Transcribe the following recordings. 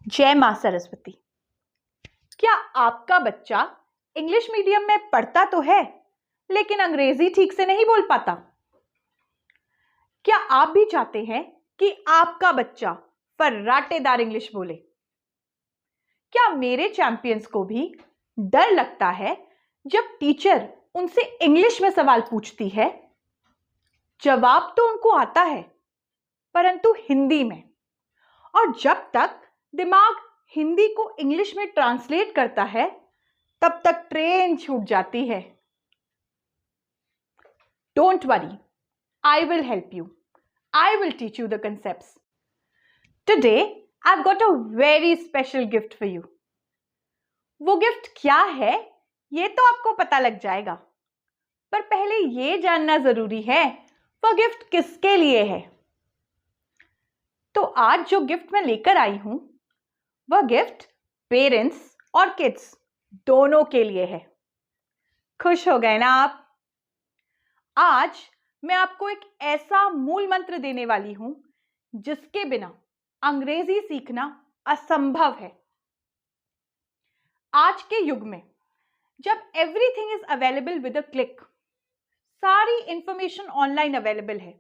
जय मां सरस्वती। क्या आपका बच्चा इंग्लिश मीडियम में पढ़ता तो है लेकिन अंग्रेजी ठीक से नहीं बोल पाता? क्या आप भी चाहते हैं कि आपका बच्चा फर्राटेदार इंग्लिश बोले? क्या मेरे चैंपियंस को भी डर लगता है जब टीचर उनसे इंग्लिश में सवाल पूछती है? जवाब तो उनको आता है, परंतु हिंदी में, और जब तक दिमाग हिंदी को इंग्लिश में ट्रांसलेट करता है तब तक ट्रेन छूट जाती है। Don't worry, I will help you. I will teach you the concepts. Today, I've got a very special gift for you. वो गिफ्ट क्या है ये तो आपको पता लग जाएगा, पर पहले ये जानना जरूरी है वो गिफ्ट किसके लिए है। तो आज जो गिफ्ट मैं लेकर आई हूं वह गिफ्ट पेरेंट्स और किड्स दोनों के लिए है। खुश हो गए ना आप? आज मैं आपको एक ऐसा मूल मंत्र देने वाली हूं जिसके बिना अंग्रेजी सीखना असंभव है। आज के युग में जब everything is available with a click, सारी इंफॉर्मेशन ऑनलाइन अवेलेबल है,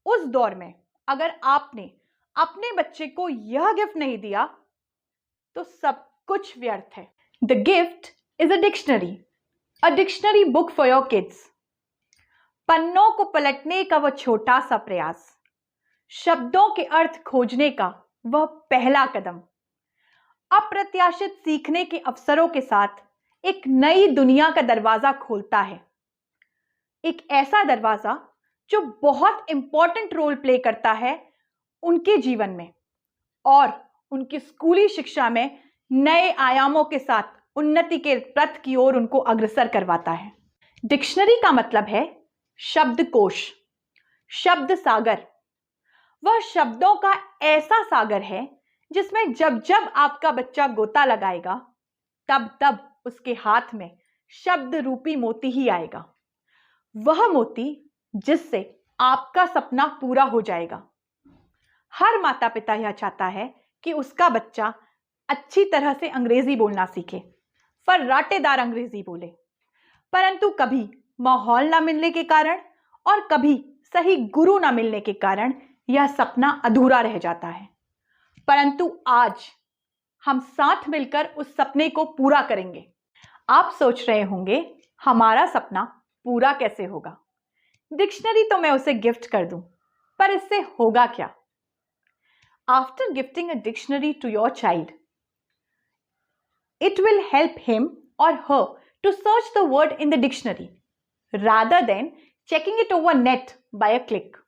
उस दौर में अगर आपने अपने बच्चे को यह गिफ्ट नहीं दिया तो सब कुछ व्यर्थ है। The gift is a dictionary book for your kids. पन्नों को पलटने का वह छोटा सा प्रयास, शब्दों के अर्थ खोजने का वह पहला कदम, अप्रत्याशित सीखने के अवसरों के साथ एक नई दुनिया का दरवाजा खोलता है। एक ऐसा दरवाजा जो बहुत इंपॉर्टेंट रोल प्ले करता है उनके जीवन में और उनकी स्कूली शिक्षा में नए आयामों के साथ उन्नति के पथ की ओर उनको अग्रसर करवाता है। डिक्शनरी का मतलब है शब्दकोश, शब्द सागर। वह शब्दों का ऐसा सागर है जिसमें जब जब आपका बच्चा गोता लगाएगा तब तब उसके हाथ में शब्द रूपी मोती ही आएगा। वह मोती जिससे आपका सपना पूरा हो जाएगा। हर माता पिता यह चाहता है कि उसका बच्चा अच्छी तरह से अंग्रेजी बोलना सीखे, फर्राटेदार अंग्रेजी बोले, परंतु कभी माहौल ना मिलने के कारण और कभी सही गुरु ना मिलने के कारण यह सपना अधूरा रह जाता है। परंतु आज हम साथ मिलकर उस सपने को पूरा करेंगे। आप सोच रहे होंगे हमारा सपना पूरा कैसे होगा? डिक्शनरी तो मैं उसे गिफ्ट कर दूं, पर इससे होगा क्या? After gifting a dictionary to your child, it will help him or her to search the word in the dictionary rather than checking it over net by a click.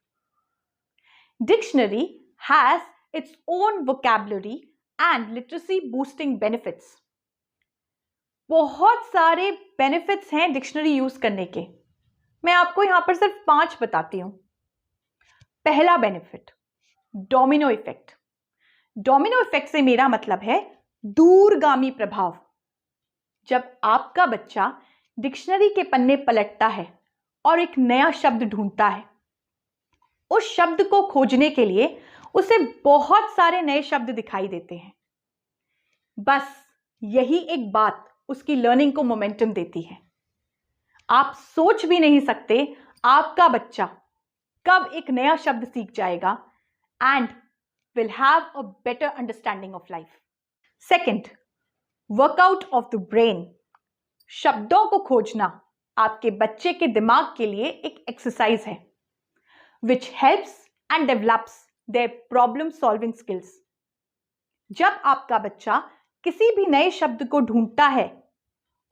Dictionary has its own vocabulary and literacy boosting benefits. बहुत सारे benefits हैं dictionary use करने के। मैं आपको यहां पर सिर्फ 5 बताती हूं। पहला benefit, domino effect. Domino effect से मेरा मतलब है दूरगामी प्रभाव। जब आपका बच्चा डिक्शनरी के पन्ने पलटता है और एक नया शब्द ढूंढता है, उस शब्द को खोजने के लिए उसे बहुत सारे नए शब्द दिखाई देते हैं। बस यही एक बात उसकी लर्निंग को मोमेंटम देती है। आप सोच भी नहीं सकते आपका बच्चा कब एक नया शब्द सीख जाएगा and will have a better understanding of life. Second, workout of the brain. शब्दों को खोजना आपके बच्चे के दिमाग के लिए एक एक्सरसाइज है which helps and develops their problem solving skills. जब आपका बच्चा किसी भी नए शब्द को ढूंढता है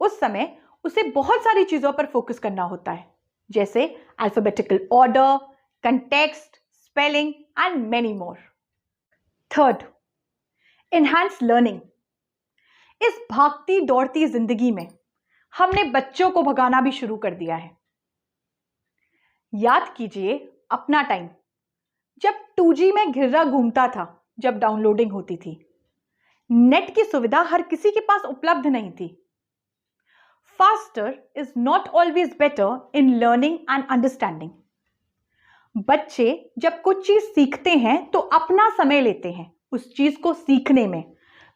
उस समय उसे बहुत सारी चीजों पर फोकस करना होता है, जैसे alphabetical order, context, spelling and many more. Third, enhance learning. इस भागती दौड़ती जिंदगी में हमने बच्चों को भगाना भी शुरू कर दिया है। याद कीजिए अपना टाइम जब 2G में घिर्रा घूमता था, जब डाउनलोडिंग होती थी। नेट की सुविधा हर किसी के पास उपलब्ध नहीं थी। Faster is not always better in learning and understanding. बच्चे जब कुछ चीज सीखते हैं तो अपना समय लेते हैं, उस चीज को सीखने में,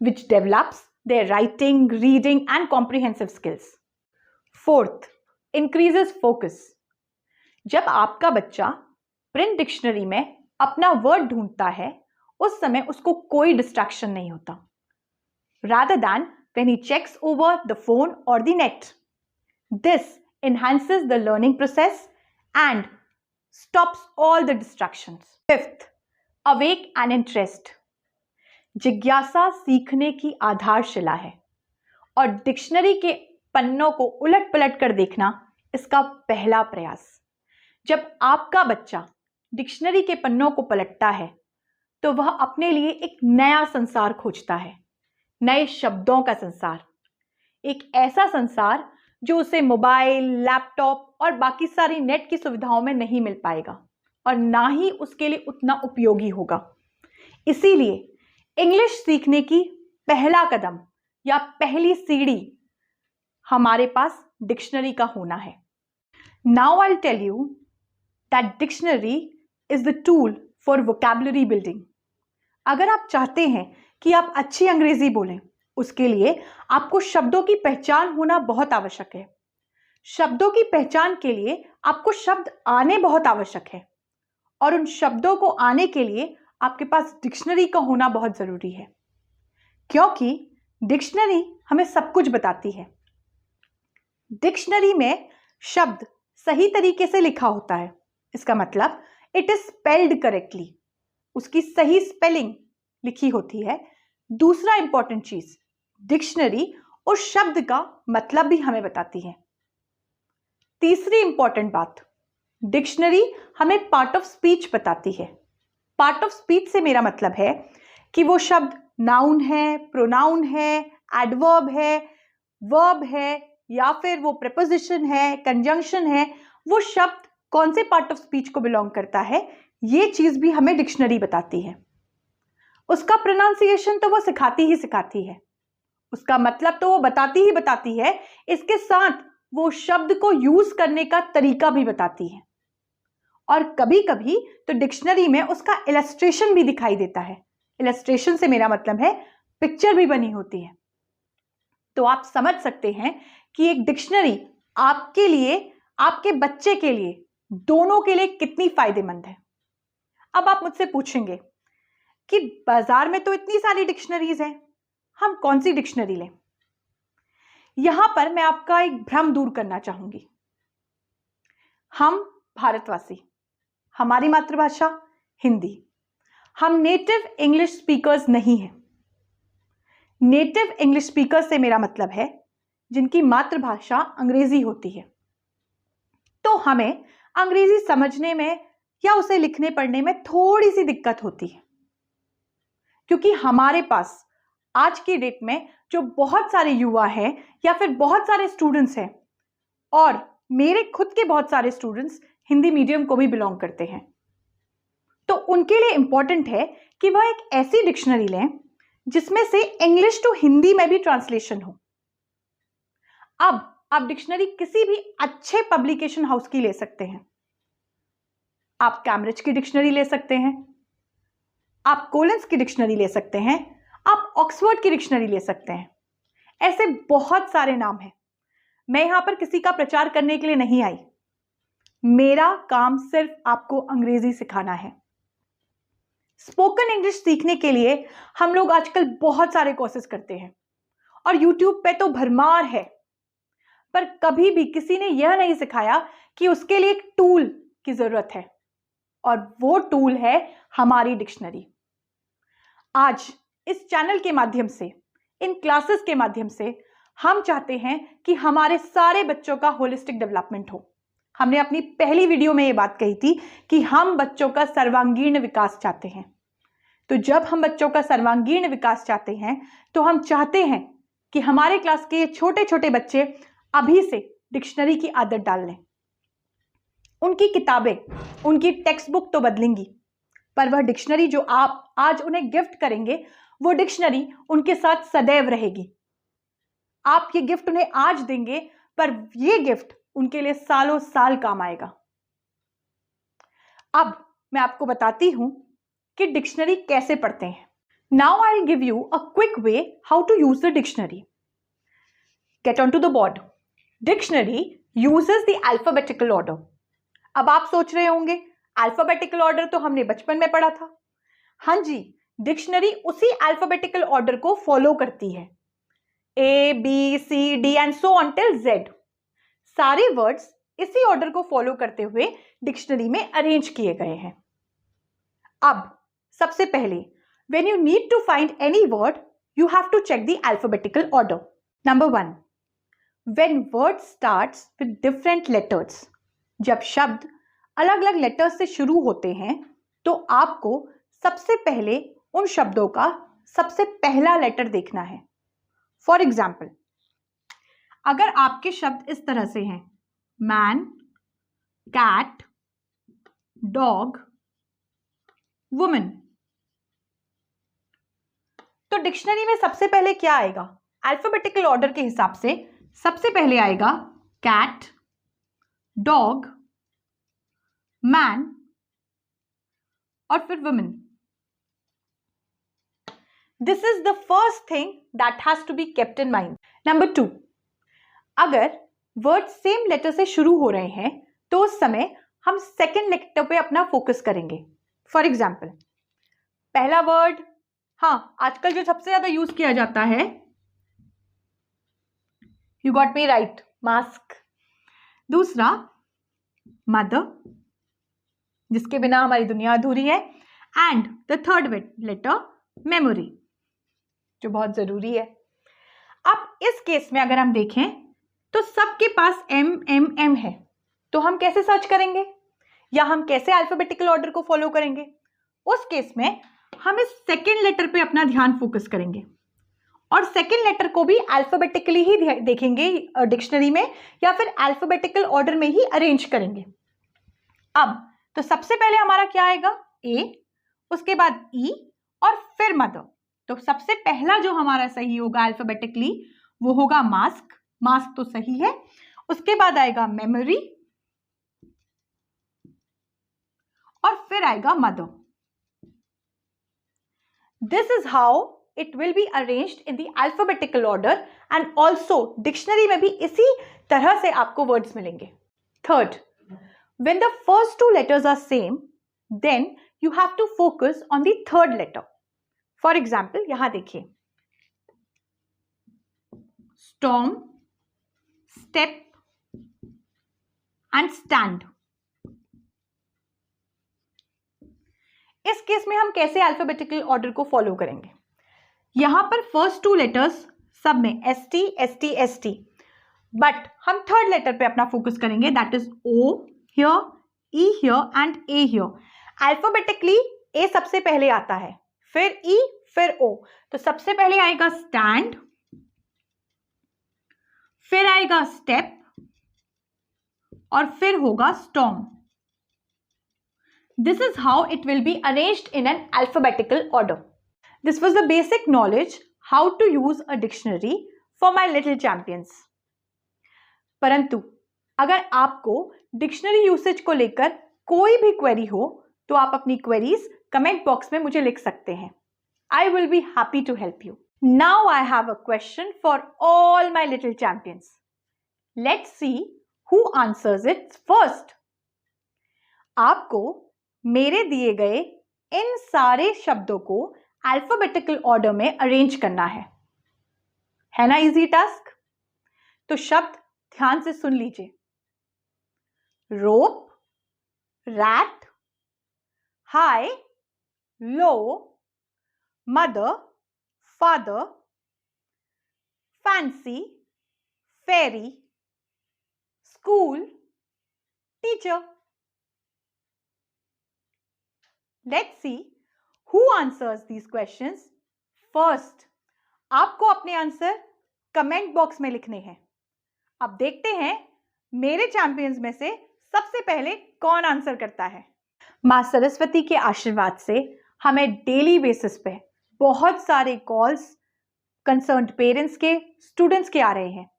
which develops their writing, reading and comprehensive skills. Fourth, increases focus. जब आपका बच्चा प्रिंट डिक्शनरी में अपना वर्ड ढूंढता है, उस समय उसको कोई डिस्ट्रैक्शन नहीं होता, rather than when he checks over the phone or the net. This enhances the learning process and stops all the distractions. Fifth, awake and interest. जिज्ञासा सीखने की आधारशिला है और डिक्शनरी के पन्नों को उलट पलट कर देखना इसका पहला प्रयास। जब आपका बच्चा डिक्शनरी के पन्नों को पलटता है तो वह अपने लिए एक नया संसार खोजता है, नए शब्दों का संसार, एक ऐसा संसार जो उसे मोबाइल, लैपटॉप और बाकी सारी नेट की सुविधाओं में नहीं मिल पाएगा और ना ही उसके लिए उतना उपयोगी होगा। इसीलिए इंग्लिश सीखने की पहला कदम या पहली सीढ़ी हमारे पास डिक्शनरी का होना है। Now I will tell you that dictionary is the tool for vocabulary building. अगर आप चाहते हैं कि आप अच्छी अंग्रेजी बोलें, उसके लिए आपको शब्दों की पहचान होना बहुत आवश्यक है। शब्दों की पहचान के लिए आपको शब्द आने बहुत आवश्यक है और उन शब्दों को आने के लिए आपके पास डिक्शनरी का होना बहुत जरूरी है, क्योंकि डिक्शनरी हमें सब कुछ बताती है। डिक्शनरी में शब्द सही तरीके से लिखा होता है, इसका मतलब इट इज स्पेल्ड करेक्टली, उसकी सही स्पेलिंग लिखी होती है। दूसरा इंपॉर्टेंट चीज, डिक्शनरी उस शब्द का मतलब भी हमें बताती है। तीसरी इंपॉर्टेंट बात, डिक्शनरी हमें पार्ट ऑफ स्पीच बताती है। पार्ट ऑफ स्पीच से मेरा मतलब है कि वो शब्द नाउन है, प्रोनाउन है, एडवर्ब है, वर्ब है या फिर वो प्रीपोजिशन है, कंजंक्शन है, वो शब्द कौन से पार्ट ऑफ स्पीच को बिलोंग करता है, ये चीज भी हमें डिक्शनरी बताती है। उसका प्रोनाउंसिएशन तो वो सिखाती है, उसका मतलब तो वो बताती है, इसके साथ वो शब्द को यूज करने का तरीका भी बताती है और कभी कभी तो डिक्शनरी में उसका इलस्ट्रेशन भी दिखाई देता है। इलस्ट्रेशन से मेरा मतलब है पिक्चर भी बनी होती है। तो आप समझ सकते हैं कि एक डिक्शनरी आपके लिए, आपके बच्चे के लिए, दोनों के लिए कितनी फायदेमंद है। अब आप मुझसे पूछेंगे कि बाजार में तो इतनी सारी डिक्शनरीज हैं, हम कौन सी डिक्शनरी लें? यहां पर मैं आपका एक भ्रम दूर करना चाहूंगी। हम भारतवासी, हमारी मातृभाषा हिंदी, हम नेटिव इंग्लिश स्पीकर्स नहीं हैं। नेटिव इंग्लिश स्पीकर से मेरा मतलब है जिनकी मातृभाषा अंग्रेजी होती है। तो हमें अंग्रेजी समझने में या उसे लिखने पढ़ने में थोड़ी सी दिक्कत होती है, क्योंकि हमारे पास आज की डेट में जो बहुत सारे युवा हैं या फिर बहुत सारे स्टूडेंट्स हैं, और मेरे खुद के बहुत सारे स्टूडेंट्स हिंदी मीडियम को भी बिलोंग करते हैं, तो उनके लिए इंपॉर्टेंट है कि वह एक ऐसी डिक्शनरी लें जिसमें से इंग्लिश टू हिंदी में भी ट्रांसलेशन हो। अब आप डिक्शनरी किसी भी अच्छे पब्लिकेशन हाउस की ले सकते हैं। आप कैम्ब्रिज की डिक्शनरी ले सकते हैं, आप कोलिंस की डिक्शनरी ले सकते हैं, आप ऑक्सफोर्ड की डिक्शनरी ले सकते हैं। ऐसे बहुत सारे नाम हैं। मैं यहां पर किसी का प्रचार करने के लिए नहीं आई। मेरा काम सिर्फ आपको अंग्रेजी सिखाना है। स्पोकन इंग्लिश सीखने के लिए हम लोग आजकल बहुत सारे कोर्सेज करते हैं और YouTube पे तो भरमार है, पर कभी भी किसी ने यह नहीं सिखाया कि उसके लिए एक टूल की जरूरत है, और वो टूल है हमारी डिक्शनरी। आज इस चैनल के माध्यम से, इन क्लासेस के माध्यम से हम चाहते हैं कि हमारे सारे बच्चों का होलिस्टिक डेवलपमेंट हो। हमने अपनी पहली वीडियो में ये बात कही थी कि हम बच्चों का सर्वांगीण विकास चाहते हैं। तो जब हम बच्चों का सर्वांगीण विकास चाहते हैं तो हम चाहते हैं कि हमारे क्लास के ये छोटे छोटे बच्चे अभी से डिक्शनरी की आदत डाल लें। उनकी किताबें, उनकी टेक्स्ट बुक तो बदलेंगी, पर वह डिक्शनरी जो आप आज उन्हें गिफ्ट करेंगे, वो डिक्शनरी उनके साथ सदैव रहेगी। आप ये गिफ्ट उन्हें आज देंगे, पर ये गिफ्ट उनके लिए सालों साल काम आएगा। अब मैं आपको बताती हूं कि डिक्शनरी कैसे पढ़ते हैं। Now I'll give you a quick way how to use the dictionary. Get onto the board. Dictionary uses the alphabetical order. अब आप सोच रहे होंगे अल्फाबेटिकल ऑर्डर तो हमने बचपन में पढ़ा था। हाँ जी, डिक्शनरी उसी अल्फाबेटिकल ऑर्डर को फॉलो करती है। A, B, C, D and so on till Z। सारे वर्ड्स इसी ऑर्डर को फॉलो करते हुए डिक्शनरी में अरेंज किए गए हैं। अब सबसे पहले when you need to find any word, you have to check the alphabetical order. Number 1, when word starts with different letters, जब शब्द अलग अलग लेटर्स से शुरू होते हैं तो आपको सबसे पहले उन शब्दों का सबसे पहला लेटर देखना है। फॉर एग्जाम्पल, अगर आपके शब्द इस तरह से हैं, मैन, कैट, डॉग, वुमेन, तो डिक्शनरी में सबसे पहले क्या आएगा? अल्फाबेटिकल ऑर्डर के हिसाब से सबसे पहले आएगा कैट, डॉग, मैन और फिर women. This is the first thing that has to be kept in mind. Number 2, अगर वर्ड सेम लेटर से शुरू हो रहे हैं तो उस समय हम सेकेंड लेटर पे अपना फोकस करेंगे। फॉर एग्जाम्पल, पहला वर्ड, हाँ, आजकल जो सबसे ज्यादा यूज किया जाता है, you got me right, mask. दूसरा, मदर, जिसके बिना हमारी दुनिया अधूरी है, and the third letter, memory, जो बहुत जरूरी है। अब इस केस में अगर हम देखें तो सबके पास एम एम एम है, तो हम कैसे सर्च करेंगे या हम कैसे अल्फाबेटिकल ऑर्डर को फॉलो करेंगे? उस केस में हम इस सेकेंड लेटर पे अपना ध्यान फोकस करेंगे और सेकेंड लेटर को भी अल्फाबेटिकली ही देखेंगे डिक्शनरी में या फिर अल्फाबेटिकल ऑर्डर में ही अरेंज करेंगे। अब तो सबसे पहले हमारा क्या आएगा? ए, उसके बाद ई और फिर मदर। तो सबसे पहला जो हमारा सही होगा अल्फाबेटिकली वो होगा मास्क। मास्क तो सही है। उसके बाद आएगा मेमोरी और फिर आएगा mother. This is how it will be arranged in the alphabetical order and also dictionary में भी इसी तरह से आपको वर्ड्स मिलेंगे। Third, when the first two letters are same, then you have to focus on the third letter. For example, यहां देखिए, storm, step and stand. इस केस में हम कैसे अल्फाबेटिकल ऑर्डर को फॉलो करेंगे? यहां पर फर्स्ट टू लेटर्स सब में S T S T S T, but हम थर्ड लेटर पे अपना फोकस करेंगे, that is O here, E here and A here. Alphabetically A सबसे पहले आता है, फिर E, फिर O। तो सबसे पहले आएगा stand, फिर आएगा step और फिर होगा storm. This is how it will be arranged in an alphabetical order. This was the basic knowledge how to use a dictionary for my little champions. परंतु अगर आपको डिक्शनरी यूसेज को लेकर कोई भी क्वेरी हो तो आप अपनी क्वेरीज कमेंट बॉक्स में मुझे लिख सकते हैं। I will be happy to help you. Now I have a question for all my little champions. Let's see who answers it first. आपको मेरे दिए गए इन सारे शब्दों को अल्फाबेटिकल ऑर्डर में अरेंज करना है ना इजी टास्क? तो शब्द ध्यान से सुन लीजिए। rope, rat, high, low, mother, father, fancy, fairy, school, teacher. Let's see who answers these questions first. आपको अपने आंसर कमेंट बॉक्स में लिखने हैं। अब देखते हैं मेरे चैंपियंस में से सबसे पहले कौन आंसर करता है। मां सरस्वती के आशीर्वाद से हमें डेली बेसिस पे बहुत सारे कॉल्स कंसर्न्ड पेरेंट्स के, स्टूडेंट्स के आ रहे हैं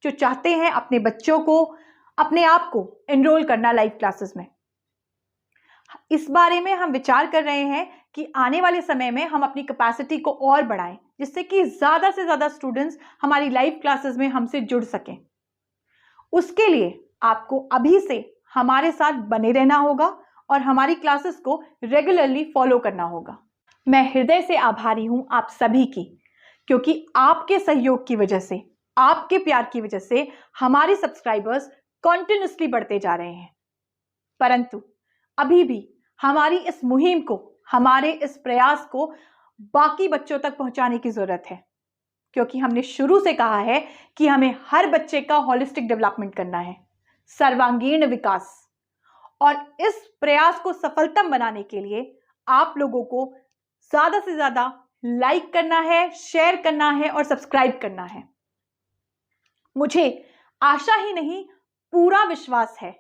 जो चाहते हैं अपने बच्चों को, अपने आप को एनरोल करना लाइव क्लासेस में। इस बारे में हम विचार कर रहे हैं कि आने वाले समय में हम अपनी कैपेसिटी को और बढ़ाएं, जिससे कि ज़्यादा से ज़्यादा स्टूडेंट्स हमारी लाइव क्लासेस में हमसे जुड़ सकें। उसके लिए आपको अभी से हमारे साथ बने रहना होगा और हमारी क्लासेस को रेगुलरली फॉलो करना होगा। मैं हृदय से आभारी हूं आप सभी की, क्योंकि आपके सहयोग की वजह से, आपके प्यार की वजह से हमारे सब्सक्राइबर्स कॉन्टिन्यूसली बढ़ते जा रहे हैं। परंतु अभी भी हमारी इस मुहिम को, हमारे इस प्रयास को बाकी बच्चों तक पहुंचाने की जरूरत है, क्योंकि हमने शुरू से कहा है कि हमें हर बच्चे का होलिस्टिक डेवलपमेंट करना है, सर्वांगीण विकास। और इस प्रयास को सफलतम बनाने के लिए आप लोगों को ज्यादा से ज्यादा लाइक करना है, शेयर करना है और सब्सक्राइब करना है। मुझे आशा ही नहीं, पूरा विश्वास है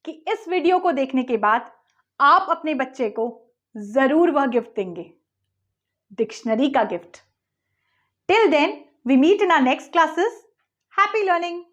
कि इस वीडियो को देखने के बाद आप अपने बच्चे को जरूर वह गिफ्ट देंगे, डिक्शनरी का gift. Till then we meet in our next classes. Happy learning.